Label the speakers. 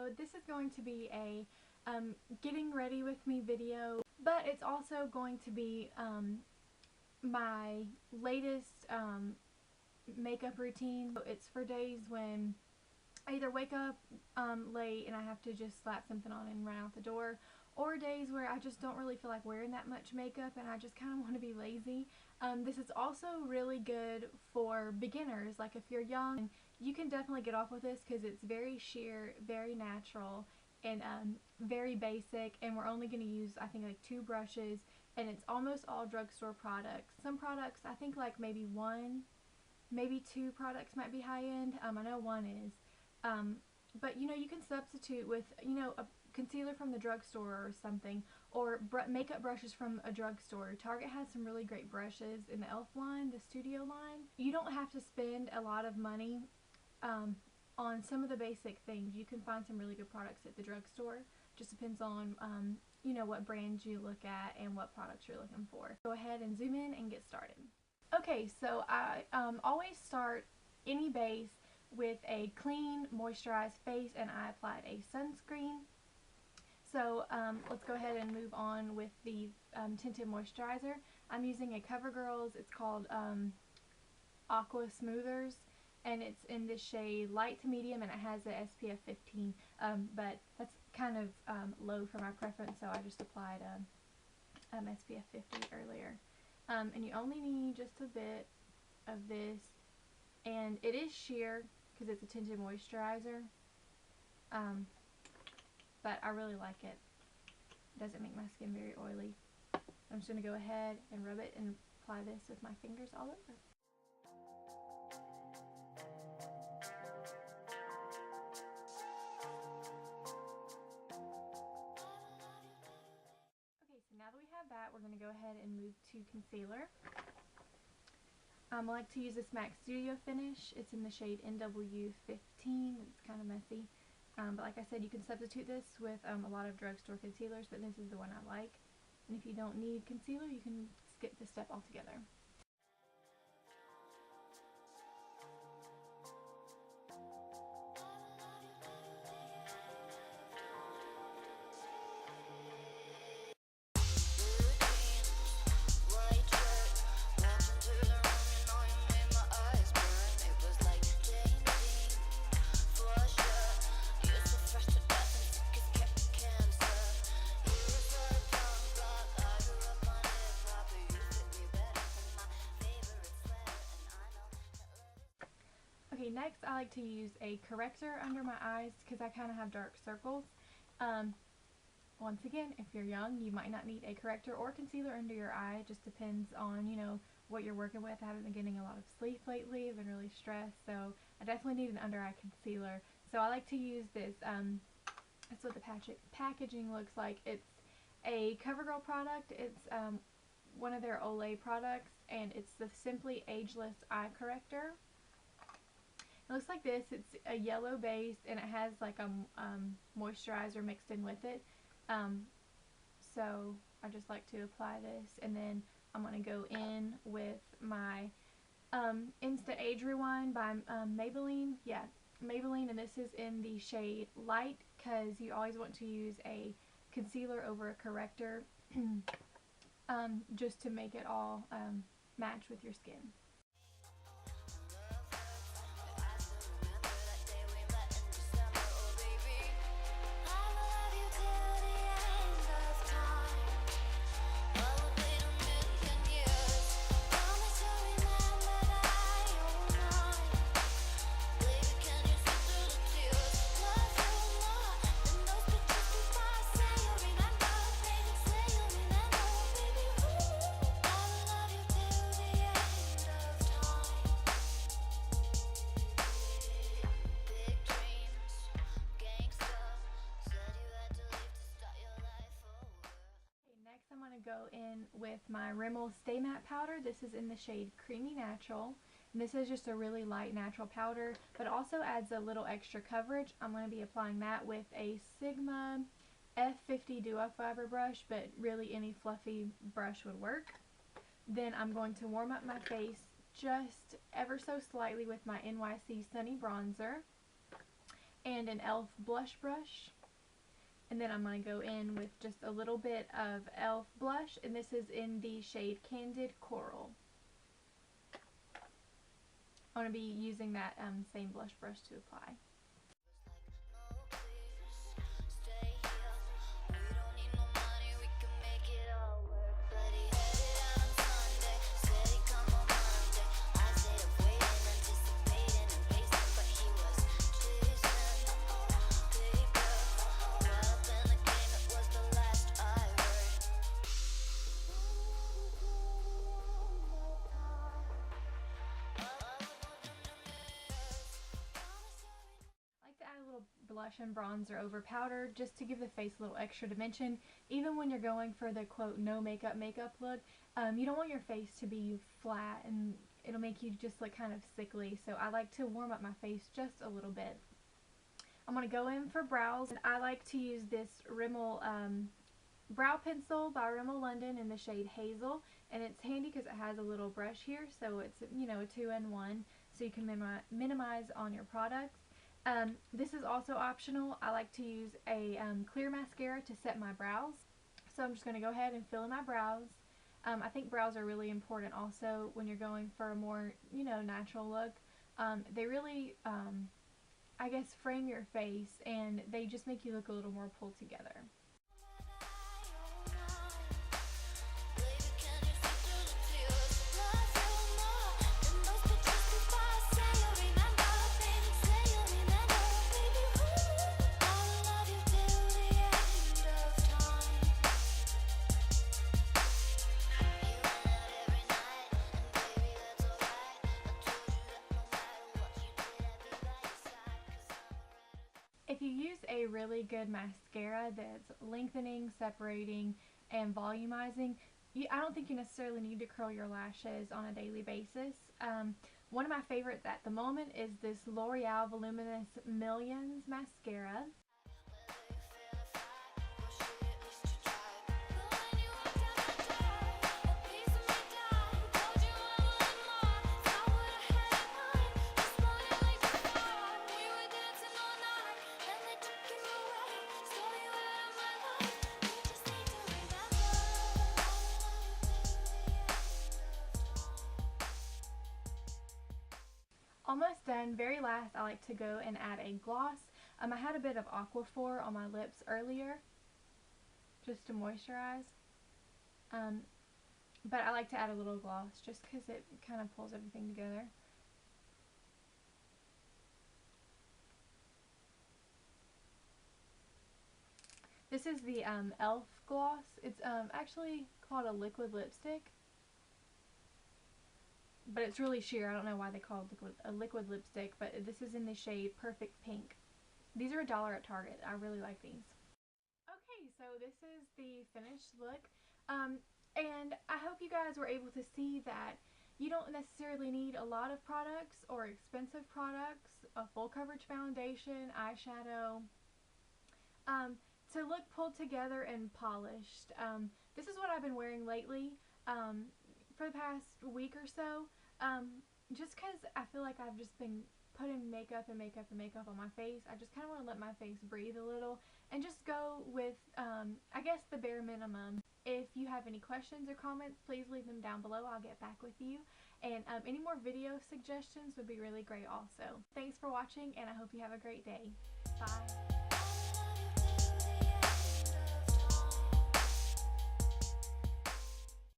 Speaker 1: So this is going to be a getting ready with me video, but it's also going to be my latest makeup routine. It's for days when I either wake up late and I have to just slap something on and run out the door, or days where I just don't really feel like wearing that much makeup and I just kind of want to be lazy. This is also really good for beginners. Like if you're young, you can definitely get off with this because it's very sheer, very natural, and very basic, and we're only going to use I think like 2 brushes, and it's almost all drugstore products. Some products I think like maybe 1, maybe 2 products might be high-end. I know 1 is. But you know, you can substitute with, you know, a concealer from the drugstore or something, or makeup brushes from a drugstore. Target has some really great brushes in the e.l.f. line, the studio line. You don't have to spend a lot of money on some of the basic things. You can find some really good products at the drugstore. Just depends on you know, what brands you look at and what products you're looking for. Go ahead and zoom in and get started. Okay, so I always start any base with a clean moisturized face, and I applied a sunscreen. So let's go ahead and move on with the tinted moisturizer. I'm using a CoverGirl's. It's called Aqua Smoothers, and it's in this shade light to medium, and it has a SPF 15, but that's kind of low for my preference, so I just applied SPF 50 earlier. And you only need just a bit of this, and it is sheer because it's a tinted moisturizer, but I really like it. It doesn't make my skin very oily. I'm just going to go ahead and rub it and apply this with my fingers all over. Okay, so now that we have that, we're going to go ahead and move to concealer. I like to use this MAC Studio Finish. It's in the shade NW15. It's kind of messy. But like I said, you can substitute this with a lot of drugstore concealers, but this is the one I like. And if you don't need concealer, you can skip this step altogether. Okay, next I like to use a corrector under my eyes because I kind of have dark circles. Once again, if you're young, you might not need a corrector or concealer under your eye. It just depends on, you know, what you're working with. I haven't been getting a lot of sleep lately. I've been really stressed, so I definitely need an under eye concealer. So I like to use this. That's what the packaging looks like. It's a CoverGirl product. It's one of their Olay products, and it's the Simply Ageless Eye Corrector. It looks like this. It's a yellow base, and it has like a moisturizer mixed in with it. So I just like to apply this, and then I'm going to go in with my Insta Age Rewind by Maybelline. Yeah, Maybelline, and this is in the shade Light because you always want to use a concealer over a corrector just to make it all match with your skin. Next I'm going to go in with my Rimmel Stay Matte Powder. This is in the shade Creamy Natural. And this is just a really light natural powder, but also adds a little extra coverage. I'm going to be applying that with a Sigma F50 Duo Fiber brush, but really any fluffy brush would work. Then I'm going to warm up my face just ever so slightly with my NYC Sunny Bronzer. and an e.l.f. blush brush. And then I'm going to go in with just a little bit of e.l.f. blush, and this is in the shade Candid Coral. I'm going to be using that same blush brush to apply. Blush and bronzer over powder just to give the face a little extra dimension. Even when you're going for the quote no makeup look, you don't want your face to be flat and it'll make you just look kind of sickly, so I like to warm up my face just a little bit. I'm going to go in for brows, and I like to use this Rimmel brow pencil by Rimmel London in the shade Hazel, and it's handy because it has a little brush here, so it's, you know, a 2-in-1, so you can minimize on your products. This is also optional. I like to use a clear mascara to set my brows. So I'm just going to go ahead and fill in my brows. I think brows are really important also when you're going for a more, you know, natural look. They really, I guess, frame your face, and they just make you look a little more pulled together. If you use a really good mascara that's lengthening, separating, and volumizing, I don't think you necessarily need to curl your lashes on a daily basis. One of my favorites at the moment is this Loreal Voluminous Millions mascara. Almost done. Very last, I like to go and add a gloss. I had a bit of Aqua on my lips earlier, just to moisturize. But I like to add a little gloss just because it kind of pulls everything together. This is the e.l.f. gloss. It's actually called a liquid lipstick, but it's really sheer. I don't know why they call it a liquid lipstick, but this is in the shade Perfect Pink. These are $1 at Target. I really like these. Okay, so this is the finished look, and I hope you guys were able to see that you don't necessarily need a lot of products or expensive products, a full coverage foundation, eyeshadow, to look pulled together and polished. This is what I've been wearing lately. For the past week or so, just because I feel like I've just been putting makeup on my face. I just kind of want to let my face breathe a little and just go with, I guess, the bare minimum. If you have any questions or comments, please leave them down below. I'll get back with you. And any more video suggestions would be really great also. Thanks for watching, and I hope you have a great day. Bye.